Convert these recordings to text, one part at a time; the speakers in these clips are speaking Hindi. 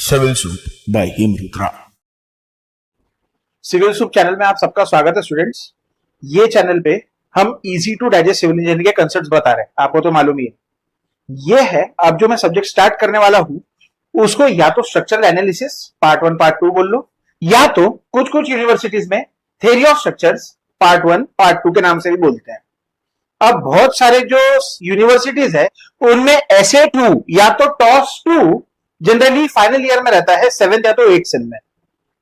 Civil soup by him Rudra. Civil soup channel में आप सबका स्वागत है स्टूडेंट्स। ये चैनल पे हम easy to digest civil engineering के कंसेप्ट्स बता रहे हैं, आपको तो मालूम ही है। ये है अब जो मैं सब्जेक्ट स्टार्ट करने वाला हूं उसको या तो स्ट्रक्चरल एनालिसिस पार्ट 1 पार्ट 2 बोल लो, या तो कुछ कुछ यूनिवर्सिटीज में theory of structures part 1 part 2 के नाम से भी बोलते हैं। अब बहुत सारे जो यूनिवर्सिटीज है उनमें SA2 या तो TOS2 जनरली फाइनल ईयर में रहता है, 7th या तो 8th सेम में।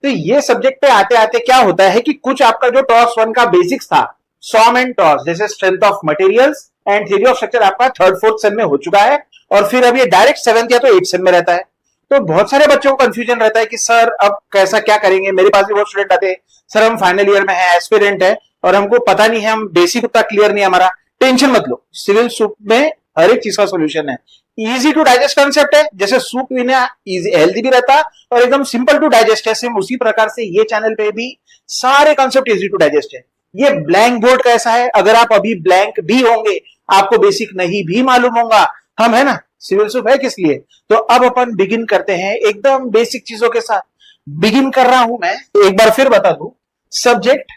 तो ये सब्जेक्ट पे आते आते क्या होता है कि कुछ आपका जो टॉस 1 का बेसिक्स था, सॉम एंड टॉस जैसे strength of materials and theory of structure आपका 3rd 4th सेम में हो चुका है, और फिर अब ये डायरेक्ट 7th या तो 8th सेम में रहता है। तो बहुत सारे बच्चों को कंफ्यूजन रहता है कि सर अब कैसा क्या करेंगे। मेरे पास भी बहुत स्टूडेंट आते हैं, सर हम फाइनल ईयर में है, एस्पिरेंट है और हमको पता नहीं है, हम बेसिक उतना क्लियर नहीं है हमारा। टेंशन मत लो, सिविल सूप में हर एक चीज का सोल्यूशन है। इजी टू डाइजेस्ट कंसेप्ट है, जैसे सूप पीना इजी हेल्दी भी रहता है और एकदम सिंपल टू डाइजेस्ट है, सेम उसी प्रकार से ये चैनल पे भी सारे कंसेप्ट इजी टू डाइजेस्ट है। ये ब्लैंक बोर्ड कैसा है, अगर आप अभी ब्लैंक भी होंगे, आपको बेसिक नहीं भी मालूम होगा, हम है ना, सिविल सूप है किस लिए। तो अब अपन बिगिन करते हैं एकदम बेसिक चीजों के साथ। बिगिन कर रहा हूं मैं, एक बार फिर बता दूं, सब्जेक्ट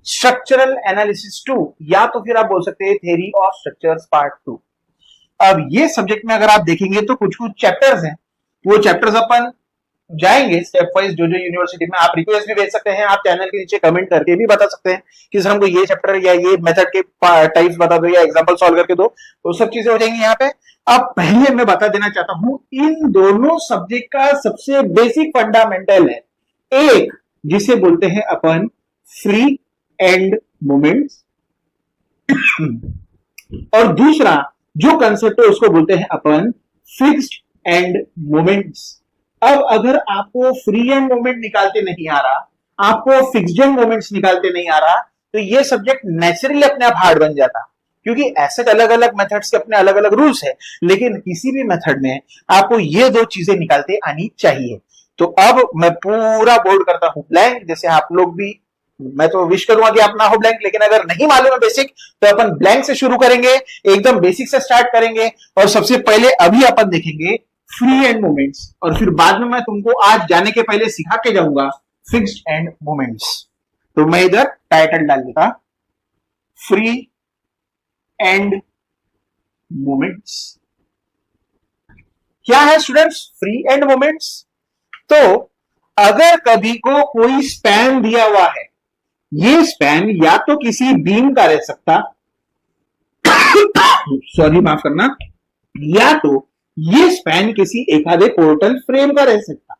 स्ट्रक्चरल एनालिसिस 2 या तो फिर आप बोल सकते हैं थ्योरी ऑफ स्ट्रक्चर्स पार्ट 2। अब ये सब्जेक्ट में अगर आप देखेंगे तो कुछ कुछ चैप्टर्स हैं, वो चैप्टर्स अपन जाएंगे स्टेप वाइज। जो जो यूनिवर्सिटी में आप रिक्वेस्ट भी भेज सकते हैं, आप चैनल के नीचे कमेंट करके भी बता सकते हैं कि सर हमको ये चैप्टर या ये मेथड के टाइप्स बता दो या एग्जांपल सॉल्व करके दो, तो सब चीजें हो जाएंगी यहाँ पे। अब पहले मैं बता देना चाहता हूं, इन दोनों सब्जेक्ट का सबसे बेसिक फंडामेंटल है, एक जिसे बोलते हैं अपन फ्री एंड मोमेंट्स और दूसरा जो कंसेप्ट है उसको बोलते हैं अपन फिक्स्ड एंड मोमेंट्स। अब अगर आपको फ्री एंड मोमेंट निकालते नहीं आ रहा, आपको फिक्स्ड एंड मोमेंट्स निकालते नहीं आ रहा, तो ये सब्जेक्ट नेचुरली अपने आप हार्ड बन जाता, क्योंकि ऐसे अलग अलग मेथड्स के अपने अलग अलग रूल्स है, लेकिन किसी भी मेथड में आपको ये दो चीजें निकालते आनी चाहिए। तो अब मैं पूरा बोर्ड करता हूं ब्लैंक, जैसे आप लोग भी, मैं तो विश करूंगा कि आप ना हो ब्लैंक, लेकिन अगर नहीं मालूम है बेसिक तो अपन ब्लैंक से शुरू करेंगे, एकदम बेसिक से स्टार्ट करेंगे। और सबसे पहले अभी अपन देखेंगे फ्री एंड मोमेंट्स, और फिर बाद में मैं तुमको आज जाने के पहले सिखा के जाऊंगा फिक्स्ड एंड मोमेंट्स। तो मैं इधर टाइटल डाल देता, फ्री एंड मोमेंट्स। क्या है स्टूडेंट्स फ्री एंड मोमेंट्स? तो अगर कभी को कोई स्पैन दिया हुआ है, ये स्पैन या तो किसी बीम का रह सकता सॉरी माफ करना, या तो ये स्पैन किसी एक आधे पोर्टल फ्रेम का रह सकता।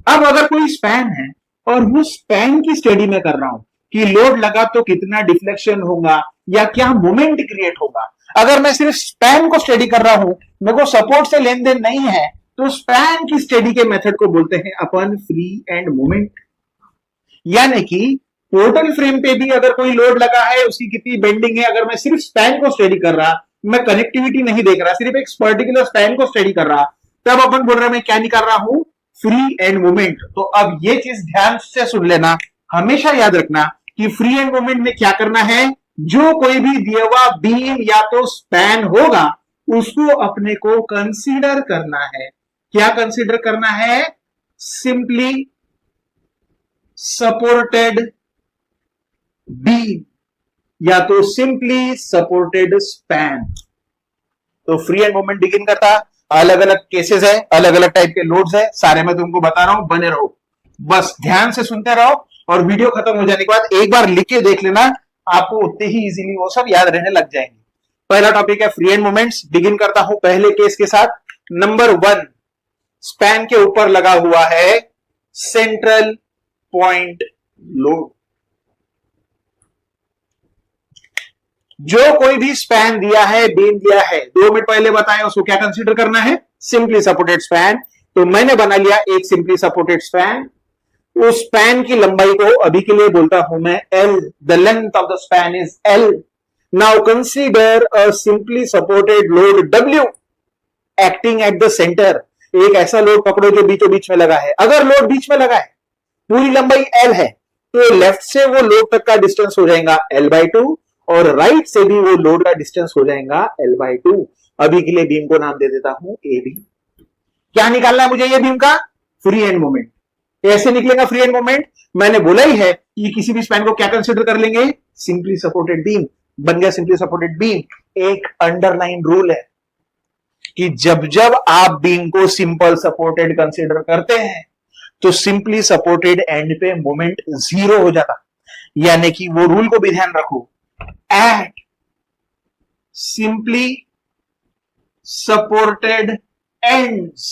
अब अगर कोई स्पैन है और वो स्पैन की स्टडी में कर रहा हूं कि लोड लगा तो कितना डिफ्लेक्शन होगा या क्या मोमेंट क्रिएट होगा, अगर मैं सिर्फ स्पैन को स्टडी कर रहा हूं, मेरे को सपोर्ट से लेन देन नहीं है, तो स्पैन की स्टडी के मेथड को बोलते हैं अपन फ्री एंड मोमेंट। यानी कि पोर्टल फ्रेम पे भी अगर कोई लोड लगा है, उसकी कितनी बेंडिंग है, अगर मैं सिर्फ स्पैन को स्टडी कर रहा, मैं कनेक्टिविटी नहीं देख रहा, सिर्फ एक पर्टिकुलर स्पैन को स्टडी कर रहा, तब अपन बोल रहे हैं मैं क्या निकाल रहा हूं, फ्री एंड मोमेंट। तो अब ये चीज ध्यान से सुन लेना, हमेशा याद रखना कि फ्री एंड मोमेंट में क्या करना है, जो कोई भी दिया हुआ बीम या तो स्पैन होगा उसको अपने को कंसीडर करना है। क्या कंसीडर करना है? सिंपली सपोर्टेड बीम या तो सिंपली सपोर्टेड स्पैन। तो फ्री एंड मोमेंट बिगिन करता, अलग अलग केसेस है, अलग अलग टाइप के लोड्स है, सारे मैं तुमको बता रहा हूं, बने रहो, बस ध्यान से सुनते रहो, और वीडियो खत्म हो जाने के बाद एक बार लिख के देख लेना, आपको उतने ही इजीली वो सब याद रहने लग जाएंगे। पहला टॉपिक है फ्री एंड मोमेंट्स। बिगिन करता हूं पहले केस के साथ। नंबर 1, स्पैन के ऊपर लगा हुआ है सेंट्रल पॉइंट लोड। जो कोई भी स्पैन दिया है, बीम दिया है, 2 मिनट पहले बताया, उसको क्या कंसीडर करना है? Simply supported span. तो मैंने बना लिया एक सिंपली सपोर्टेड स्पैन। उस स्पैन की लंबाई को अभी के लिए बोलता हूं मैं L, the length of the span is L। Now consider a simply supported load W acting at the centre. एक ऐसा लोड पकड़ो जो बीचों बीच में लगा है। अगर लोड बीच में लगा है, पूरी लंबाई L है, तो लेफ्ट से वो लोड तक का डिस्टेंस हो जाएगा L/2 और राइट से भी वो लोड का डिस्टेंस हो जाएगा L/2। अभी के लिए बीम को नाम दे देता हूं ए बी। क्या निकालना है मुझे ये बीम का? Free end moment. कैसे निकलेगा फ्री एंड मोमेंट? मैंने बोला ही है कि किसी भी स्पैन को क्या कंसिडर कर लेंगे? Simply supported beam. बन गया सिंपली सपोर्टेड बीम। एक अंडरलाइन रूल है कि जब जब आप बीम को सिंपल सपोर्टेड कंसिडर करते हैं तो सिंपली सपोर्टेड एंड पे मोमेंट जीरो हो जाता। यानी कि वो रूल को भी ध्यान रखो, at simply supported ends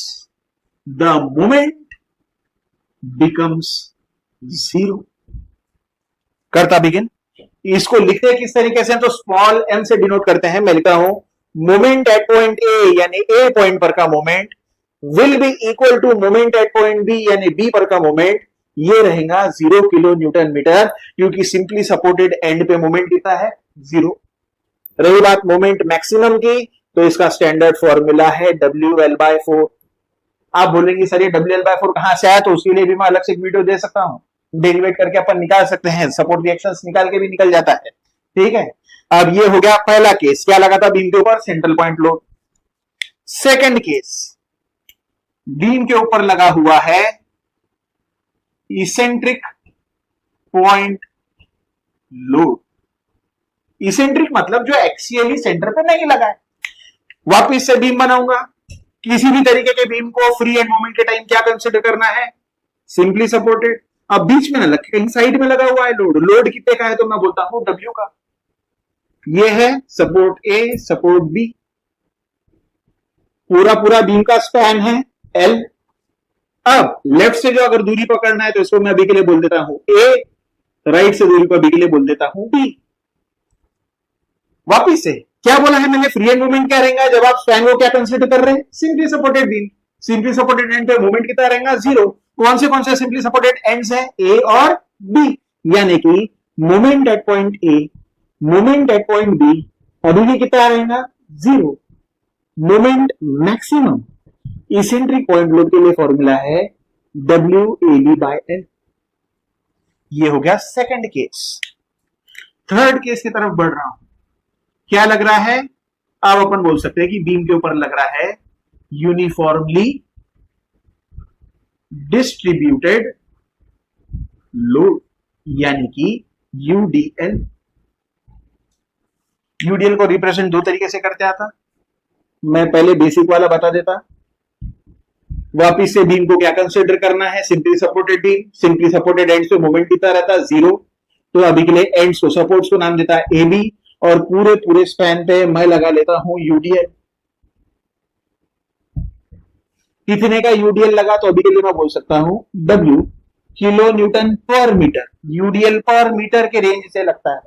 the moment becomes zero। करता बिगिन। इसको लिखते हैं किस तरीके से? तो स्मॉल m से डिनोट करते हैं। मैं लिखता हूं मोमेंट एट पॉइंट ए यानी ए पॉइंट पर का moment will be equal to moment at point B यानी बी पर का मोमेंट। ये रहेगा 0 किलो न्यूटन मीटर, क्योंकि सिंपली सपोर्टेड एंड पे मोमेंट कितना है? 0। रही बात मोमेंट मैक्सिमम की, तो इसका स्टैंडर्ड फॉर्मूला है WL/4। आप बोलेंगे सर ये WL/4 कहां से आया? तो उसके लिए भी मैं अलग से एक वीडियो दे सकता हूं। डेरिवेट करके अपन निकाल सकते हैं, सपोर्ट रिएक्शंस निकाल के भी निकल जाता है। ठीक है, अब ये हो गया पहला केस। क्या लगा था बीम के ऊपर? Central point load. Second case, beam के ऊपर लगा हुआ है इसेंट्रिक पॉइंट लोड। इसेंट्रिक मतलब जो एक्सियली सेंटर पे नहीं लगा है। वापिस से बीम बनाऊंगा। किसी भी तरीके के बीम को फ्री एंड मोमेंट के टाइम क्या कंसिडर करना है? Simply supported. अब बीच में ना लग, कहीं साइड में लगा हुआ है लोड। लोड कितने का है? तो मैं बोलता हूं W का। ये है सपोर्ट ए, सपोर्ट बी। पूरा पूरा बीम का स्पैन है L। अब लेफ्ट से जो अगर दूरी पकड़ना है तो इसको मैं अभी के लिए बोल देता हूं A, राइट से दूरी को अभी के लिए बोल देता हूं B। वापिस से क्या बोला है मैंने? फ्री एंड मूवमेंट क्या रहेगा जब आप स्पैन को क्या कंसीडर कर रहे हैं? Simply supported beam. Simply supported end पे मूवमेंट कितना रहेगा? 0। कौन से सिंपली सपोर्टेड एंड्स है? ए और बी। यानी कि movement at point A, movement at point B अभी भी कितना रहेगा? 0। Movement maximum eccentric point load के लिए फॉर्मूला है WAB/L। ये हो गया सेकंड केस। थर्ड केस की तरफ बढ़ रहा हूं। क्या लग रहा है? अब अपन बोल सकते हैं कि बीम के ऊपर लग रहा है यूनिफॉर्मली डिस्ट्रीब्यूटेड लोड, यानी कि UDL। UDL को रिप्रेजेंट दो तरीके से करते आता। मैं पहले बेसिक वाला बता देता। वापिस से बीम को क्या कंसिडर करना है? Simply supported beam. Simply supported ends पे मोमेंट कितना रहता है? 0। तो अभी के लिए एंड्स को, सपोर्ट्स को नाम देता है AB, और पूरे पूरे स्पैन पे मैं लगा लेता हूं UDL। कितने का UDL लगा? तो अभी के लिए मैं बोल सकता हूं W किलो न्यूटन पर मीटर। UDL पर मीटर के रेंज से लगता है।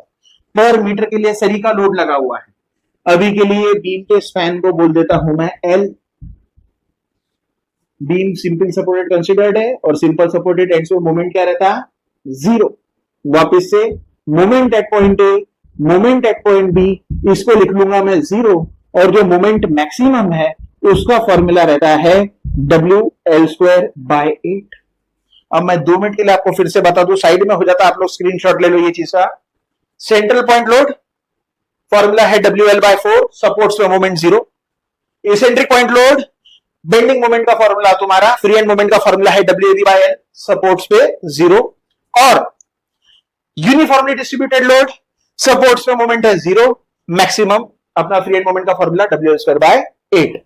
पर मीटर के लिए सरी का लोड लगा हुआ है। अभी के लिए बीम के स्पैन को बोल देता हूं मैं L। Beam simple supported considered है और सिंपल सपोर्टेड एंड्स पे मोमेंट क्या रहता है? 0। वापिस से moment at point A, moment at point B, इसको लिख लूंगा मैं 0। और जो मोमेंट मैक्सिमम है उसका फॉर्मूला रहता है WL²/8। अब मैं 2 मिनट के लिए आपको फिर से बता दूं, साइड में हो जाता, आप लोग स्क्रीनशॉट ले लो ये चीज का। सेंट्रल पॉइंट लोड फॉर्मूला है WL/4, सपोर्ट्स पे moment 0। Eccentric point load bending moment का फॉर्मूला तुम्हारा, फ्री एंड मोमेंट का फॉर्मूला है WAB/L, सपोर्ट्स पे 0। और यूनिफॉर्मली डिस्ट्रीब्यूटेड लोड, सपोर्ट्स पे मोमेंट है 0, मैक्सिमम अपना फ्री एंड मोमेंट का फॉर्मूला WL²/8।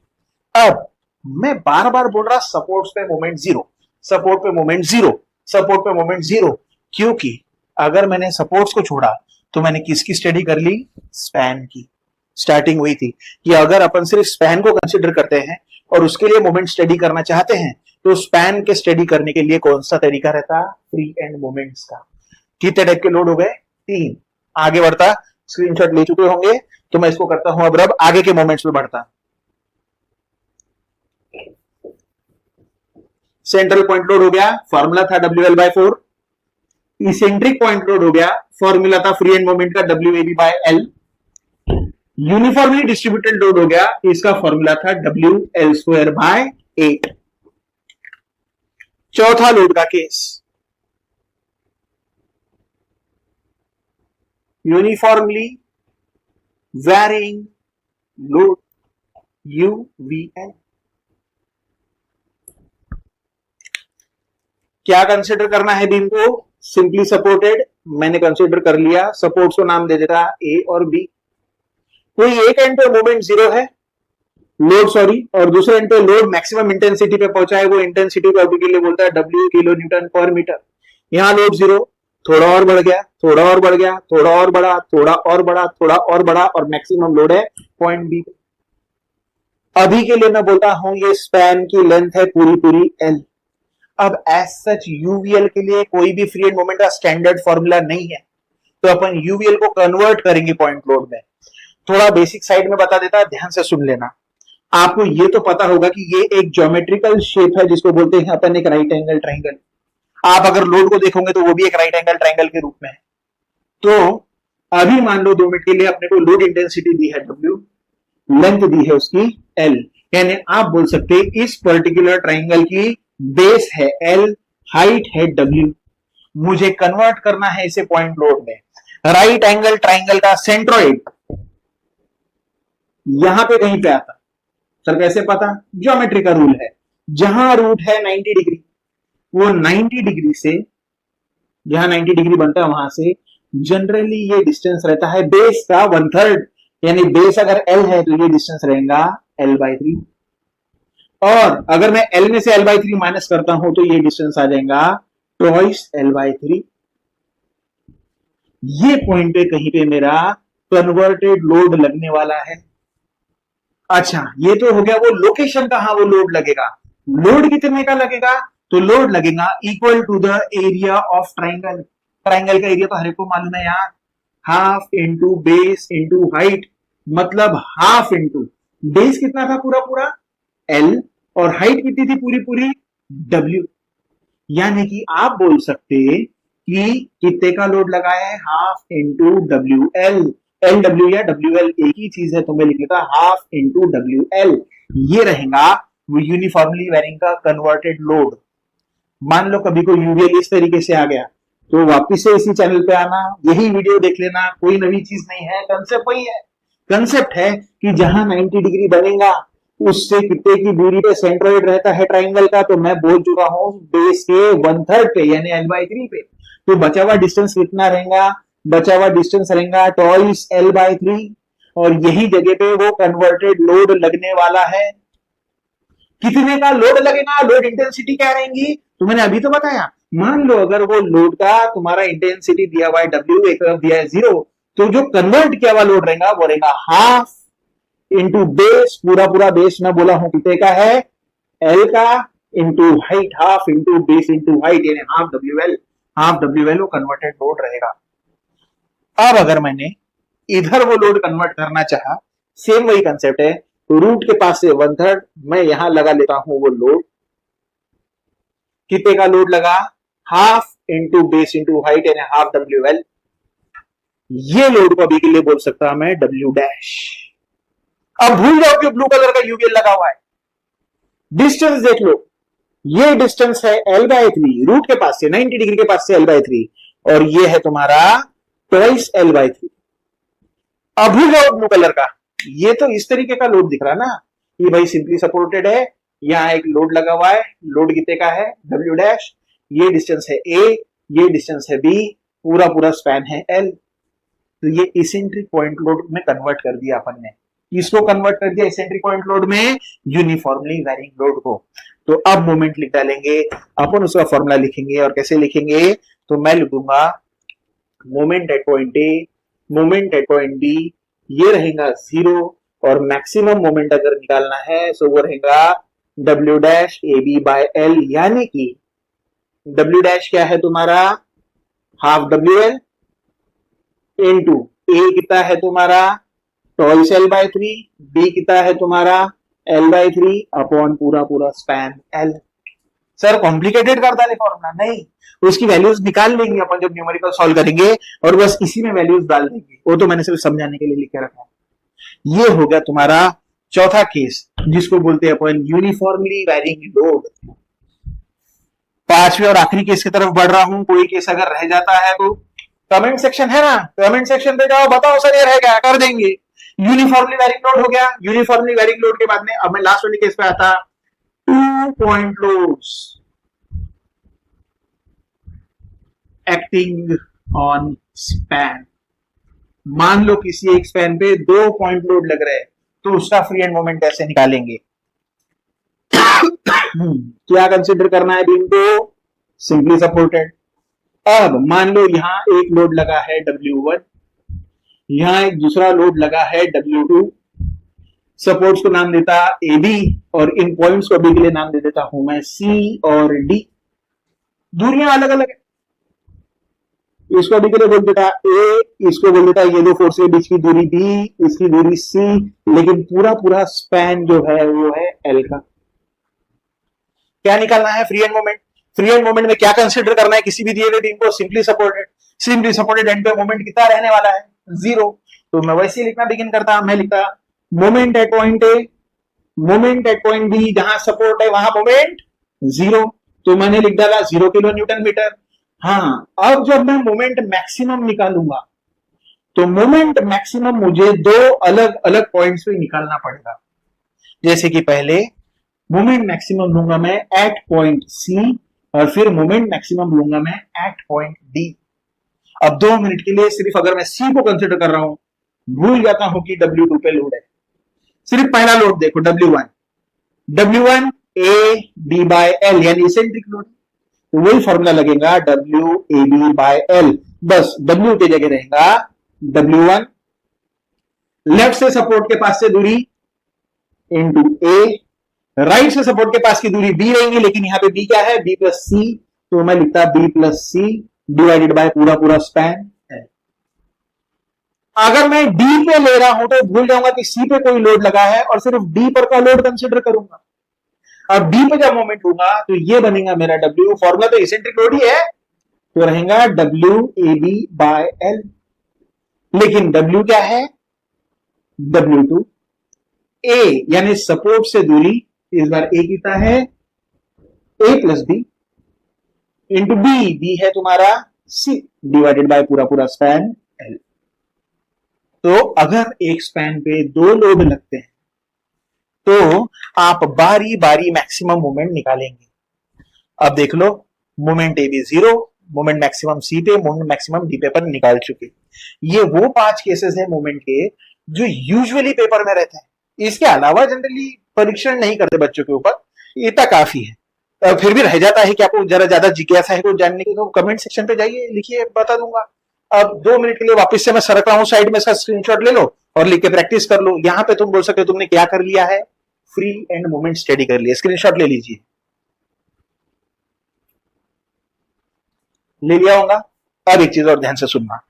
अब मैं बार बार बोल रहा सपोर्ट्स पे मोमेंट 0, सपोर्ट पे मोमेंट 0, सपोर्ट पे मोमेंट 0, क्योंकि अगर मैंने सपोर्ट्स को छोड़ा तो मैंने किसकी स्टडी कर ली? स्पैन की। स्टार्टिंग हुई थी कि अगर अपन सिर्फ स्पैन को कंसिडर करते हैं और उसके लिए मोमेंट स्टडी करना चाहते हैं तो स्पैन के स्टडी करने के लिए कौन सा तरीका रहता? फ्री एंड मोमेंट्स का। कितने टाइप के लोड हो गए? 3। आगे बढ़ता, स्क्रीनशॉट ले चुके होंगे तो मैं इसको करता हूं अब आगे के मोमेंट्स में बढ़ता। सेंट्रल पॉइंट लोड हो गया, फॉर्मूला था WL/4। इसेंट्रिक पॉइंट लोड हो गया, फॉर्मूला था फ्री एंड मोमेंट का WAB/L। यूनिफॉर्मली डिस्ट्रीब्यूटेड लोड हो गया, इसका फॉर्मूला था WL²/8। चौथा लोड का case, uniformly varying load. UVL। क्या कंसिडर करना है बीम को? सिंपली सपोर्टेड, मैंने कंसिडर कर लिया। सपोर्ट्स को नाम दे देता A और B। कोई एक एंड पे मोमेंट 0 है, लोड सॉरी, और दूसरे एंड पे लोड मैक्सिमम इंटेंसिटी पे पहुंचा है, वो इंटेंसिटी को अभी के लिए बोलता है W किलो न्यूटन पर मीटर। यहां लोड 0, थोड़ा और बढ़ गया, थोड़ा और बढ़ गया, थोड़ा और बढ़ा, थोड़ा और बढ़ा, थोड़ा और बढ़ा, और मैक्सिमम लोड है पॉइंट B पे। अभी के लिए मैं बोलता हूं ये स्पैन की लेंथ है पूरी पूरी L। अब एज सच यूवीएल के लिए कोई भी फ्री एंड मोमेंट का स्टैंडर्ड फॉर्मूला नहीं है, तो अपन यूवीएल को कन्वर्ट करेंगे पॉइंट लोड में। थोड़ा बेसिक साइड में बता देता, ध्यान से सुन लेना। आपको ये तो पता होगा कि ये एक ज्योमेट्रिकल शेप है जिसको बोलते हैं अपन एक राइट एंगल ट्राइंगल। आप अगर लोड को देखोगे तो वो भी एक राइट एंगल ट्राइंगल के रूप में है। तो अभी मान लो 2 मिनट के लिए अपने को लोड इंटेंसिटी दी है W, लेंथ दी है उसकी L, यानी आप बोल सकते हैं इस पर्टिकुलर ट्राइंगल की बेस है L, हाइट है W। मुझे कन्वर्ट करना है इसे पॉइंट लोड में। राइट एंगल ट्राइंगल का सेंट्रोइड यहां पे कहीं पे आता। सर कैसे पता? ज्योमेट्री का रूल है, जहां रूट है 90 डिग्री, वो 90 डिग्री से, जहां 90 डिग्री बनता है वहां से जनरली ये डिस्टेंस रहता है बेस का 1/3, यानी बेस अगर L है तो ये डिस्टेंस रहेगा L/3, और अगर मैं L में से L/3 माइनस करता हूं तो ये डिस्टेंस आ जाएगा ट्वाइस L/3। ये पॉइंट पे कहीं पे मेरा कन्वर्टेड लोड लगने वाला है। अच्छा, ये तो हो गया वो लोकेशन कहां वो लोड लगेगा। लोड कितने का लगेगा? तो लोड लगेगा equal to the area of triangle. Triangle का एरिया तो हर एक को मालूम है यार, half into base into height, मतलब हाफ इंटू बेस कितना था पूरा पूरा L, और हाइट कितनी थी पूरी पूरी W। यानी कि आप बोल सकते कि कितने का लोड लगाया है? Half into WL। LW या WL एक ही चीज है, तो मैं लिख लेता हाफ इंटू WL। ये रहेगा वो यूनिफॉर्मली वेरिंग का कन्वर्टेड लोड। मान लो कभी कोई यूवीएल इस तरीके से आ गया तो वापिस से इसी चैनल पे आना, यही वीडियो देख लेना, कोई नई चीज नहीं है, कंसेप्ट वही है। कंसेप्ट है कि जहां 90 डिग्री बनेगा उससे कितने की दूरी पे सेंट्रोइड रहता है ट्राइंगल का, तो मैं बोल चुका हूं बेस के 1/3 पे यानी L/3 पे। तो बचा हुआ डिस्टेंस कितना रहेगा? बचा हुआ डिस्टेंस रहेगा ट्वाइस L/3, और यही जगह पे वो कन्वर्टेड लोड लगने वाला है। कितने का लोड लगेगा? लोड इंटेंसिटी क्या रहेंगी? तो मैंने अभी तो बताया। मान लो अगर वो लोड का तुम्हारा इंटेंसिटी दिया हुआ है W, एक तरफ दिया है 0, तो जो कन्वर्ट किया हुआ लोड रहेगा वो रहेगा हाफ इंटू बेस, पूरा पूरा बेस मैं बोला हूं कितने का है L का, into height, half into base into height, यानी हाफ WL। हाफ WL वो कन्वर्टेड लोड रहेगा। अब अगर मैंने इधर वो लोड कन्वर्ट करना चाहा, सेम वही कंसेप्ट है, तो रूट के पास से 1/3 मैं यहां लगा लेता हूं वो लोड। कितने का लोड लगा? Half into base into height, यानी हाफ WL। ये लोड को अभी के लिए बोल सकता मैं W डैश। अब भूल जाओ कि ब्लू कलर का यूवीएल लगा हुआ है। डिस्टेंस देख लो, ये डिस्टेंस है L/3, रूट के पास से 90 डिग्री के पास से L/3, और ये है तुम्हारा ट्वाइस L/3। अब भूल जाओ ब्लू कलर का, ये तो इस तरीके का लोड दिख रहा ना, ये भाई सिंपली सपोर्टेड है, यहां एक लोड लगा हुआ है, लोड कितने का है W डैश, ये डिस्टेंस है A, ये डिस्टेंस है B, पूरा पूरा स्पैन है L। तो ये इसेंट्रिक पॉइंट लोड में कन्वर्ट कर दिया अपन ने, इसको कन्वर्ट कर दिया इसेंट्रिक पॉइंट लोड में यूनिफॉर्मली वेरिंग लोड को। तो अब मोमेंट लिख डालेंगे अपन, उसका फॉर्मूला लिखेंगे, और कैसे लिखेंगे? तो मैं लिखूंगा moment at point A, moment at point B, ये रहेगा 0, और मैक्सिमम मोमेंट अगर निकालना है तो वो रहेगा W डैश AB/L, यानी कि W डैश क्या है तुम्हारा हाफ WL, इंटू A कितना है तुम्हारा ट्वाइस L/3, B कितना है तुम्हारा L/3 अपॉन पूरा पूरा स्पैन L। सर कॉम्प्लिकेटेड कर डाले फॉर्मूला? नहीं, उसकी वैल्यूज निकाल लेंगे अपन जब न्यूमेरिकल सॉल्व करेंगे, और बस इसी में वैल्यूज डाल देंगे, वो तो मैंने सिर्फ समझाने के लिए लिख के रखा। ये हो गया तुम्हारा चौथा केस, जिसको बोलते हैं अपन यूनिफॉर्मली वेरिंग लोड। पांचवें और आखिरी केस की तरफ बढ़ रहा हूं। कोई केस अगर रह जाता है तो कमेंट सेक्शन है ना, कमेंट सेक्शन पे जाओ, बताओ सर ये रह गया, कर देंगे। यूनिफॉर्मली वेरिंग लोड हो गया। यूनिफॉर्मली वेरिंग लोड के बाद में अब मैं लास्ट वाले केस पे आता, 2 point loads acting on span. मान लो किसी एक स्पैन पे 2 पॉइंट लोड लग रहे हैं, तो उसका फ्री एंड मोमेंट कैसे निकालेंगे? क्या कंसिडर करना है बीम को? Simply supported. अब मान लो यहां एक लोड लगा है W1, यहां एक दूसरा लोड लगा है W2। सपोर्ट्स को नाम देता AB और इन पॉइंट्स को अभी के लिए नाम दे देता हूं मैं C और D। दूरियां अलग अलग है, इसको अभी के लिए बोल देता A, इसको बोल देता ये दो फोर्स के बीच की दूरी B, इसकी दूरी C, लेकिन पूरा पूरा स्पैन जो है वो है L का। क्या निकालना है? Free end moment. Free end moment में क्या कंसीडर करना है किसी भी दिए हुए बीम को? Simply supported. Simply supported end पे मोमेंट कितना रहने वाला है? 0। तो मैं वैसे ही लिखना बिगिन करता, मैं लिखता moment at point A, moment at point B, जहां सपोर्ट है वहां मोमेंट 0। तो मैंने लिख डाला 0 किलो न्यूटन मीटर। हाँ, अब जब मैं मोमेंट मैक्सिमम निकालूंगा तो मोमेंट मैक्सिमम मुझे दो अलग अलग पॉइंट्स पे निकालना पड़ेगा। जैसे कि पहले मोमेंट मैक्सिमम लूंगा मैं एट पॉइंट सी और फिर मोमेंट मैक्सिमम लूंगा मैं एट पॉइंट डी। अब 2 मिनट के लिए सिर्फ अगर मैं सी को कंसिडर कर रहा हूं, भूल जाता हूं कि W2 पे लोड है। सिर्फ पहला लोड देखो W1, W1 A B by L यानी इसेंट्रिक लोड, तो वही फॉर्मूला लगेगा W A B by L। बस W की जगह रहेगा W1, लेफ्ट से सपोर्ट के पास से दूरी इंटू A, राइट से सपोर्ट के पास की दूरी B रहेंगी, लेकिन यहां पे B क्या है? B प्लस C, तो मैं लिखता B plus C divided by पूरा पूरा स्पैन है। अगर मैं D पे ले रहा हूं तो भूल जाऊंगा कि C पे कोई लोड लगा है और सिर्फ D पर का लोड कंसिडर करूंगा। अब D पे जब मोमेंट लूंगा तो ये बनेगा मेरा W, फॉर्मूला तो इसेंट्रिक लोड ही है, तो रहेगा W A B by L। लेकिन W क्या है? W2 A यानी सपोर्ट से दूरी, इस बार A कितना है? A plus B into B है तुम्हारा C डिवाइडेड बाय पूरा पूरा स्पैन L। तो अगर एक स्पैन पे 2 लोड लगते हैं तो आप बारी बारी मैक्सिमम मोमेंट निकालेंगे। अब देख लो, moment A B 0, moment maximum C पे, मोमेंट मैक्सिमम डी पे पर निकाल चुके। ये वो 5 केसेस हैं मोमेंट के जो यूजुअली पेपर में रहते हैं। इसके अलावा जनरली परीक्षण नहीं करते बच्चों के ऊपर, इतना काफी है। फिर भी रह जाता है कि आपको जरा ज्यादा जिज्ञासा है कुछ जानने की, तो कमेंट सेक्शन पे जाइए, लिखिए, बता दूंगा। अब 2 मिनट के लिए वापस से मैं सरक रहा हूं साइड में, इसका स्क्रीनशॉट ले लो और लिख के प्रैक्टिस कर लो। यहां पे तुम बोल सकते हो तुमने क्या कर लिया है? फ्री एंड मोमेंट स्टडी कर लिया। स्क्रीनशॉट ले लीजिए, ले लिया होगा। अब एक चीज और ध्यान से सुनना,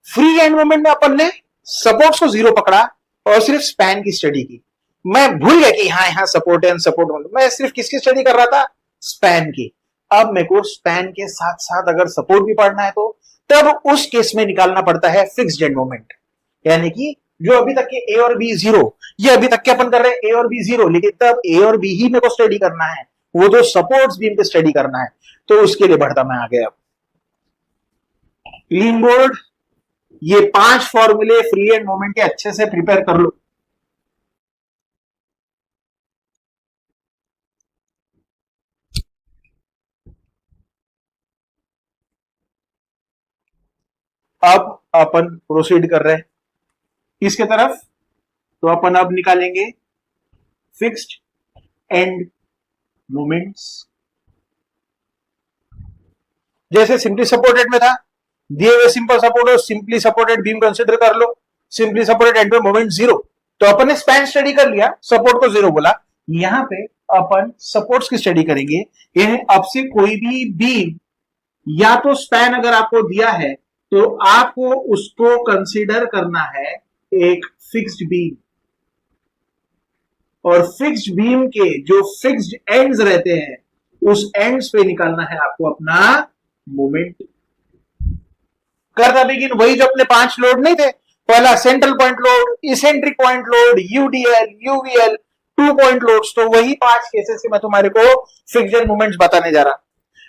फ्री एंड मोमेंट में अपन ने सपोर्ट्स को 0 पकड़ा और सिर्फ स्पैन की स्टडी की। मैं भूल गया कि यहां सपोर्ट एंड सपोर्ट, मैं सिर्फ किसकी स्टडी कर रहा था? स्पैन की। अब मेरे को स्पैन के साथ साथ अगर सपोर्ट भी पढ़ना है तो तब उस केस में निकालना पड़ता है फिक्स्ड एंड मोमेंट, यानी कि जो अभी तक के A और B 0, ये अभी तक के अपन कर रहे हैं A और B 0, लेकिन तब A और B ही मेरे को स्टडी करना है, वो जो सपोर्ट्स बीम पे स्टडी करना है। तो उसके लिए बढ़ता मैं आगे। अब क्लीन बोर्ड, ये 5 फॉर्मूले फ्री एंड मोमेंट के अच्छे से प्रिपेयर कर लो। अब अपन प्रोसीड कर रहे हैं इसके तरफ, तो अपन अब निकालेंगे फिक्स्ड एंड मोमेंट्स। जैसे सिंपली सपोर्टेड में था, दिए हुए सिंपल सपोर्ट और सिंपली सपोर्टेड बीम कंसिडर कर लो। सिंपली सपोर्टेड एंड पे मोमेंट 0, तो अपन ने स्पैन स्टडी कर लिया, सपोर्ट को 0 बोला। यहां पे अपन सपोर्ट्स की स्टडी करेंगे, यानी अब से कोई भी बीम या तो स्पैन अगर आपको दिया है तो आपको उसको कंसीडर करना है एक फिक्स्ड बीम, और फिक्स्ड बीम के जो फिक्स्ड एंड्स रहते हैं उस एंड्स पे निकालना है आपको अपना मोमेंट। करता बिगिन वही जो अपने 5 लोड नहीं थे, पहला central point load, eccentric point load, UDL, UVL, 2 point loads, तो वही 5 केसेस के मैं तुम्हारे को फिक्स्ड एंड मोमेंट्स बताने जा रहा।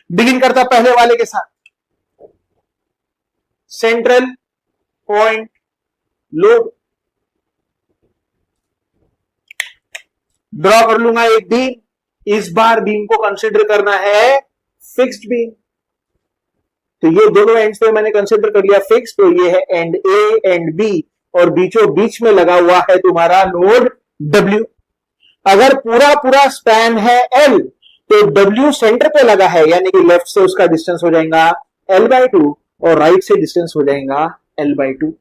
बिगिन करता पहले वाले के साथ, सेंट्रल पॉइंट लोड। ड्रॉ कर लूंगा एक बीम। इस बार बीम को कंसिडर करना है फिक्स्ड बीम, तो ये दोनों एंड्स पे मैंने कंसिडर कर लिया फिक्स, तो ये है एंड ए एंड बी, और बीचों बीच में लगा हुआ है तुम्हारा लोड डब्ल्यू। अगर पूरा पूरा स्पैन है एल, तो डब्ल्यू सेंटर पे लगा है, यानी कि लेफ्ट से उसका डिस्टेंस हो जाएगा L/2 और राइट से डिस्टेंस हो जाएगा L/2।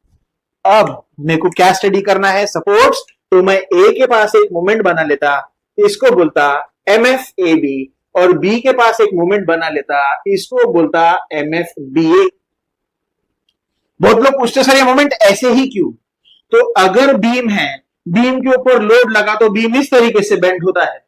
अब मेरे को क्या स्टडी करना है, सपोज तो मैं ए के पास एक मोमेंट बना लेता, इसको बोलता MFAB, और बी के पास एक मोमेंट बना लेता, इसको बोलता MFBA। बहुत लोग पूछते सर ये मोमेंट ऐसे ही क्यों? तो अगर बीम है, बीम के ऊपर लोड लगा तो बीम इस तरीके से बेंड होता है,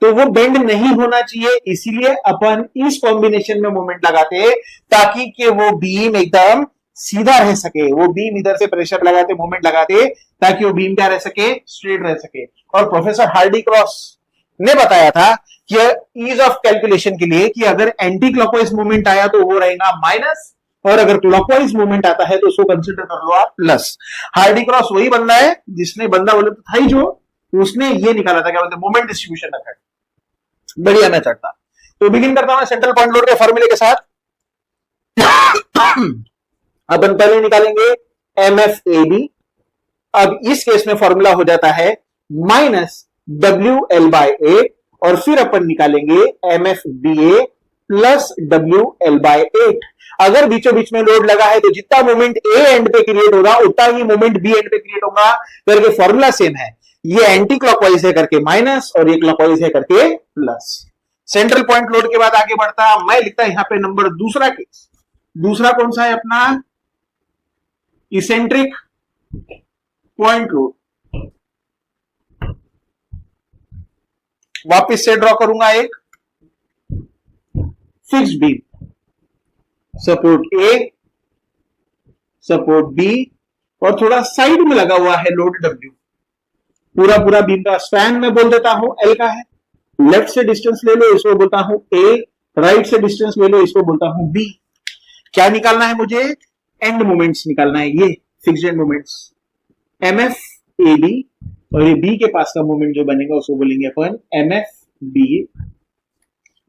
तो वो बेंड नहीं होना चाहिए, इसीलिए अपन इस कॉम्बिनेशन में मोमेंट लगाते ताकि कि वो बीम एकदम सीधा रह सके। वो बीम इधर से प्रेशर लगाते, मोमेंट लगाते, ताकि वो बीम क्या रह सके, स्ट्रेट रह सके। और प्रोफेसर हार्डी क्रॉस ने बताया था कि ईज ऑफ कैलकुलेशन के लिए कि अगर एंटी क्लॉकवाइज मूवमेंट आया तो वो रहेगा माइनस, और अगर क्लॉकवाइज मूवमेंट आता है तो उसको कंसिडर कर लो आप प्लस। हार्डी क्रॉस वही बंदा है जिसने, बंदा बोले तो था ही जो, उसने ये निकाला था क्या बोलते मोमेंट डिस्ट्रीब्यूशन मेथड। बढ़िया मेथड था। तो बिगिन करता हूं सेंट्रल पॉइंट लोड के फॉर्मूले के साथ। अपन पहले निकालेंगे MFAB। अब इस केस में फॉर्मूला हो जाता है माइनस WL/8, और फिर अपन निकालेंगे MFBA प्लस WL/8। अगर बीचों बीच में लोड लगा है तो जितना मोमेंट ए एंड पे क्रिएट होगा उतना ही मोमेंट बी एंड पे क्रिएट होगा, करके फॉर्मूला सेम है। ये एंटी क्लॉकवाइज है करके माइनस, और ये क्लॉकवाइज है करके प्लस। सेंट्रल पॉइंट लोड के बाद आगे बढ़ता मैं लिखता यहां पे नंबर दूसरा केस। दूसरा कौन सा है अपना, इसेंट्रिक पॉइंट लोड। वापस से ड्रॉ करूंगा एक फिक्स्ड बीम, सपोर्ट ए, सपोर्ट बी, और थोड़ा साइड में लगा हुआ है लोड डब्ल्यू। पूरा पूरा बीम का स्पैन मैं बोल देता हूं एल का है। लेफ्ट से डिस्टेंस ले लो, इसको बोलता हूं ए, राइट से डिस्टेंस ले लो, इसको बोलता हूं बी। क्या निकालना है मुझे, एंड मोमेंट्स निकालना है, ये फिक्स्ड एंड मोमेंट्स MFAB, और ये बी के पास का मोमेंट जो बनेगा उसको बोलेंगे अपन MFBA।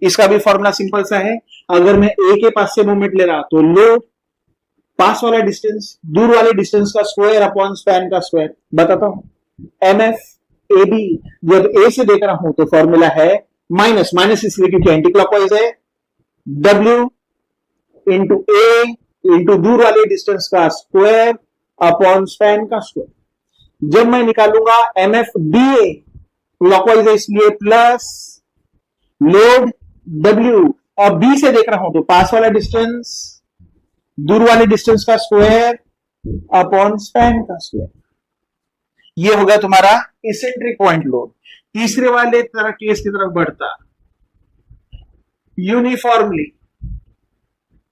इसका भी फॉर्मूला सिंपल सा है। अगर मैं ए के पास से मोमेंट ले रहा तो लोड पास वाला डिस्टेंस, दूर वाले डिस्टेंस का स्क्वायर अपॉन स्पैन का स्क्वायर। बताता हूं, MFAB जब ए से देख रहा हूं तो फॉर्मूला है माइनस, माइनस इसलिए क्योंकि एंटी क्लॉकवाइज है, W इंटू ए इंटू दूर वाले डिस्टेंस का स्क्वायर अपॉन स्पैन का स्क्वायर। जब मैं निकालूंगा MFBA, क्लॉकवाइज है इसलिए प्लस लोड W, और बी से देख रहा हूं तो पास वाला डिस्टेंस, दूर वाले डिस्टेंस का स्क्वायर अपॉन स्पैन का स्क्वायर। ये होगा तुम्हारा इसेंट्रिक पॉइंट लोड। तीसरे वाले तरह केस की तरफ बढ़ता, यूनिफॉर्मली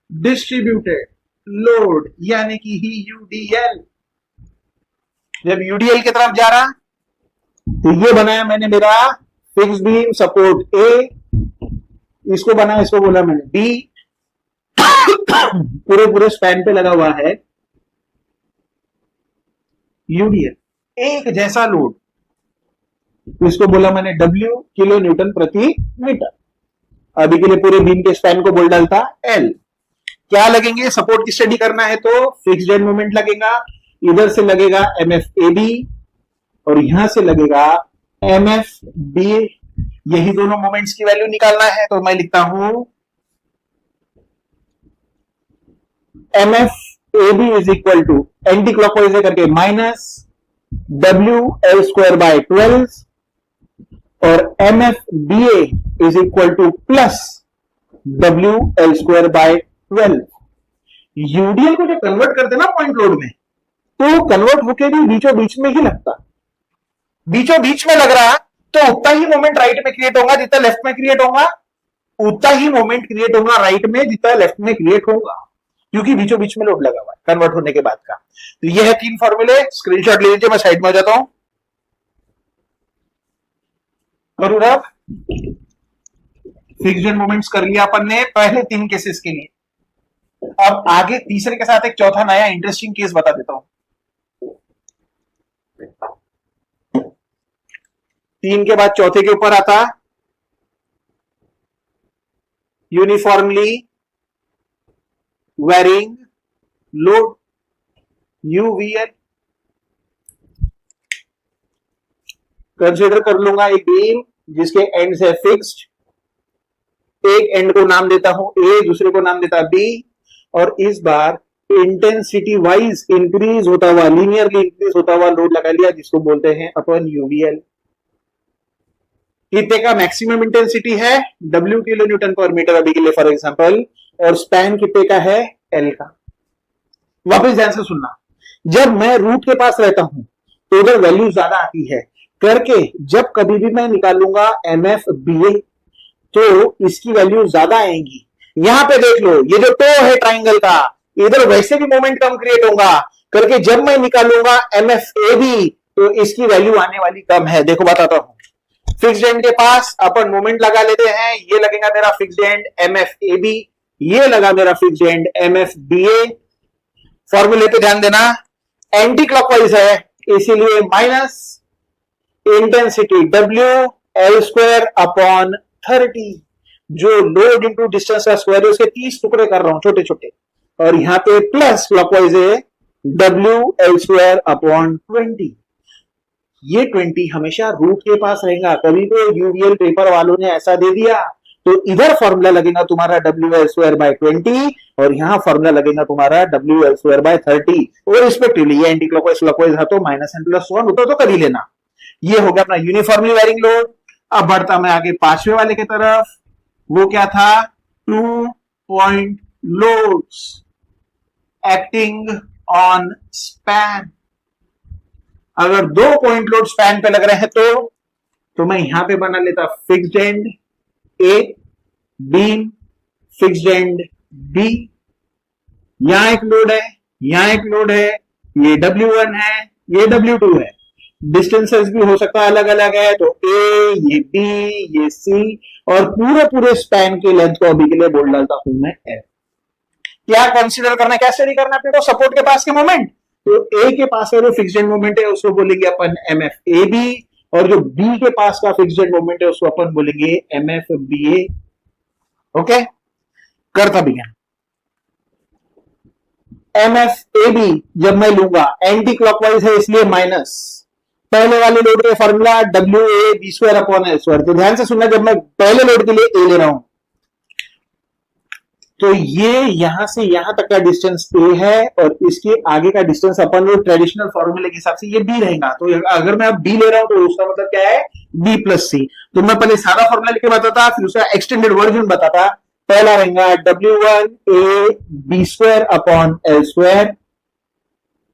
डिस्ट्रीब्यूटेड लोड, यानी कि ही UDL। जब UDL की तरफ जा रहा तो ये बनाया मैंने मेरा फिक्स बीम, सपोर्ट ए, इसको बनाया, इसको बोला मैंने बी। पूरे पूरे स्पैन पे लगा हुआ है UDL, एक जैसा लोड, इसको बोला मैंने W, किलो न्यूटन प्रति मीटर। अभी के लिए पूरे बीम के स्पैन को बोल डालता L। क्या लगेंगे, सपोर्ट की स्टडी करना है तो फिक्स्ड एंड मोमेंट लगेगा, इधर से लगेगा MFAB और यहां से लगेगा MFBA। यही दोनों मोमेंट्स की वैल्यू निकालना है, तो मैं लिखता हूं MFAB is equal to, anti clockwise करके माइनस WL²/12, और MFBA is equal to plus WL²/12। UDL को जब कन्वर्ट करते ना पॉइंट लोड में, तो कन्वर्ट होके भी बीचों बीच में ही लगता। बीचों बीच में लग रहा तो उतना ही मोमेंट राइट में क्रिएट होगा जितना लेफ्ट में क्रिएट होगा, उतना ही मोमेंट क्रिएट होगा राइट में जितना लेफ्ट में क्रिएट होगा, क्योंकि बीचों बीच में लोड लगा हुआ है कन्वर्ट होने के बाद का। तो ये है 3 फॉर्मूले, स्क्रीनशॉट ले लीजिए, मैं साइड में हो जाता हूं। करूँ अब फिक्स्ड एंड मोमेंट्स कर लिया अपन ने पहले 3 केसेस के लिए। अब आगे तीसरे के साथ एक चौथा नया इंटरेस्टिंग केस बता देता हूं। 3 के बाद चौथे के ऊपर आता uniformly varying load, UVL. Consider कर लूंगा एक बीम जिसके एंड्स है फिक्स्ड, एक एंड को नाम देता हूं ए, दूसरे को नाम देता बी, और इस बार इंटेंसिटी वाइज इंक्रीज होता हुआ, लीनियरली इंक्रीज होता हुआ लोड लगा लिया, जिसको बोलते हैं अपन यूवीएल। कितने का मैक्सिमम इंटेंसिटी है? W किलो न्यूटन पर मीटर अभी के लिए फॉर एग्जांपल, और स्पैन कितने का है? L का। वापस ध्यान से सुनना, जब मैं रूट के पास रहता हूं तो उधर वैल्यू ज्यादा आती है करके, जब कभी भी मैं निकालूंगा MFBA तो इसकी वैल्यू ज्यादा आएंगी। यहां पे देख लो, ये जो टो है ट्राइंगल का, इधर वैसे भी मोमेंट कम क्रिएट होगा करके, जब मैं निकालूंगा MFAB तो इसकी वैल्यू आने वाली कम है। देखो बताता हूं, फिक्स्ड एंड के पास अपन मोमेंट लगा लेते हैं, ये लगेगा मेरा फिक्स्ड एंड MFAB, ये लगा मेरा फिक्स्ड एंड MFBA। फॉर्मूले पे ध्यान देना, एंटी क्लॉकवाइज है इसीलिए माइनस इंटेंसिटी WL² अपॉन 30, जो लोड इंटू डिस्टेंस का स्क्वायर है, उसके 30 टुकड़े कर रहा हूं छोटे छोटे, और यहां पे प्लस क्लॉकवाइज है WL² अपॉन 20। ये 20 हमेशा रूट के पास रहेगा। कभी तो यूवीएल पेपर वालों ने ऐसा दे दिया तो इधर फॉर्मूला लगेगा तुम्हारा WL²/20 और यहां फॉर्मूला लगेगा तुम्हारा WL²/30, और रिस्पेक्टिवली ये एंटी क्लॉकवाइज क्लॉकवाइज है तो -n+1 होता तो कर ही लेना। ये हो गया अपना यूनिफॉर्मली वेरिंग लोड। अब बढ़ता मैं आगे पांचवें वाले की तरफ, वो क्या था? 2 point loads acting on span. अगर 2 पॉइंट लोड स्पैन पे लग रहे हैं तो मैं यहां पे बना लेता fixed end A, beam fixed end B. यहां एक लोड है, यहां एक लोड है, ये W1 है, ये W2 है। डिस्टेंसेस भी हो सकता है अलग अलग है, तो ए, ये बी, ये सी, और पूरे स्पैन के लेंथ को अभी के लिए बोल डालता हूं मैं L। क्या कंसीडर करना है, क्या स्टडी करना है अपने को? सपोर्ट के पास के मोमेंट। तो ए के पास है जो फिक्स्ड एंड मोमेंट है उसको बोलेंगे अपन MFAB, और जो बी के पास का फिक्स्ड एंड मोमेंट है उसको अपन बोलेंगे MFBA। ओके, करता भी है। MFAB जब मैं लूंगा, एंटी क्लॉकवाइज है इसलिए माइनस, पहले वाले लोड का फॉर्मूला WAB²/L²। तो ध्यान से सुनना, जब मैं पहले लोड के लिए ए ले रहा हूं तो ये यहां से यहां तक का डिस्टेंस ए है, और इसके आगे का डिस्टेंस अपन लोग ट्रेडिशनल फॉर्मूले के हिसाब से ये बी रहेगा। तो अगर मैं अब बी ले रहा हूं तो उसका मतलब क्या है? B+C। तो मैं पहले सादा फॉर्मूला लेके बताता, फिर उसका एक्सटेंडेड वर्जन बताता। पहला रहेगा W1AB²/L²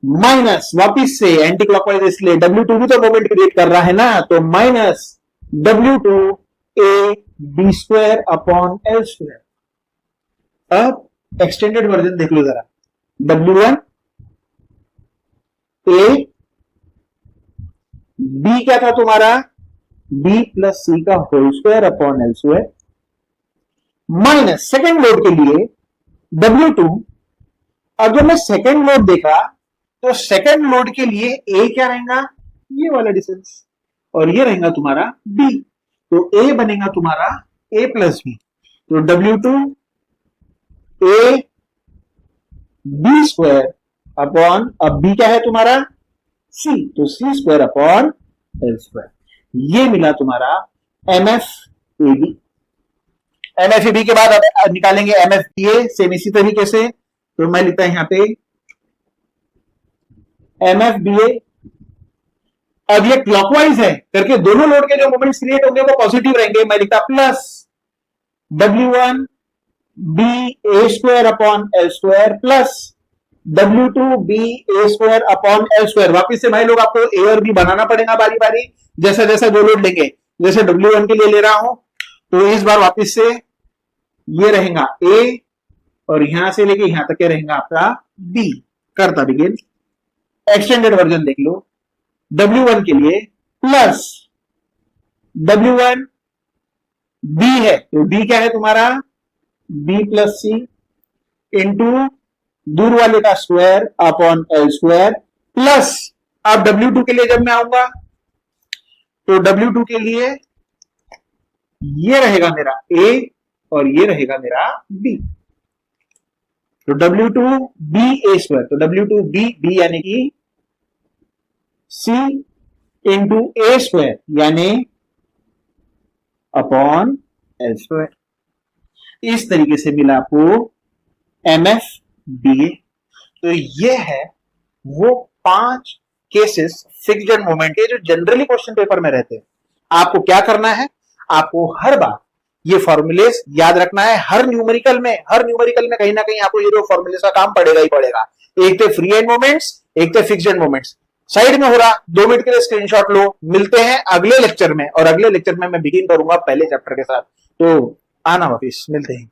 माइनस, वापिस से एंटी क्लॉकवाइज इसलिए W2 भी तो मोमेंट क्रिएट कर रहा है ना, तो माइनस W2AB²/L²। अब एक्सटेंडेड वर्जन देख लो जरा, W1 A B क्या था तुम्हारा? B+C का whole square upon L², minus second load के लिए W2। अब जब मैं सेकेंड लोड देखा तो सेकेंड लोड के लिए A क्या रहेगा? ये वाला डिस्टेंस, और ये रहेगा तुम्हारा B, तो A बनेगा तुम्हारा A+B। तो W2 AB² अपॉन, अब B क्या है तुम्हारा? C, तो C² अपॉन L²। ये मिला तुम्हारा MFAB। MFAB के बाद अब निकालेंगे MFBA, सेम इसी तरीके से। तो मैं लिखता हूं यहां पे MFBA। अब ये क्लॉकवाइज है करके दोनों लोड के जो मोमेंट्स क्रिएट होंगे वो पॉजिटिव रहेंगे। मैं लिखता plus W1 BA²/L² plus W2 BA²/L²। वापिस से भाई लोग आपको ए और बी बनाना पड़ेगा बारी बारी, जैसा जैसा जो लोड लेंगे। जैसे W1 के लिए ले रहा हूं तो इस बार वापिस से ये रहेगा A, और यहां से लेके यहां तक रहेगा आपका B। करता बिगिन, एक्सटेंडेड वर्जन देख लो। W1 के लिए प्लस W1 B है, तो B क्या है तुम्हारा? B+C इंटू दूर वाले का स्क्वायर अपॉन L², प्लस अब W2 के लिए जब मैं आऊंगा तो W2 के लिए ये रहेगा मेरा A और ये रहेगा मेरा B। तो W2 B A स्क्वायर, तो W2 B यानी कि C इंटू A स्क्वायर यानी अपॉन L स्क्वायर। इस तरीके से मिला आपको MF BA। तो ये है वो 5 केसेस फिक्स्ड मोमेंट के जो जनरली क्वेश्चन पेपर में रहते हैं। आपको क्या करना है, आपको हर बार ये फॉर्मूलेस याद रखना है। हर न्यूमेरिकल में कहीं ना कहीं आपको ये दो फॉर्मूलेस का काम पड़ेगा ही पड़ेगा। एक थे फ्री एंड मोमेंट्स, एक थे फिक्स्ड एंड मोमेंट्स। साइड में हो रहा 2 मिनट के लिए स्क्रीनशॉट लो। मिलते हैं अगले लेक्चर में, और अगले लेक्चर में मैं बिगिन करूंगा पहले चैप्टर के साथ। तो आना वापिस, मिलते हैं।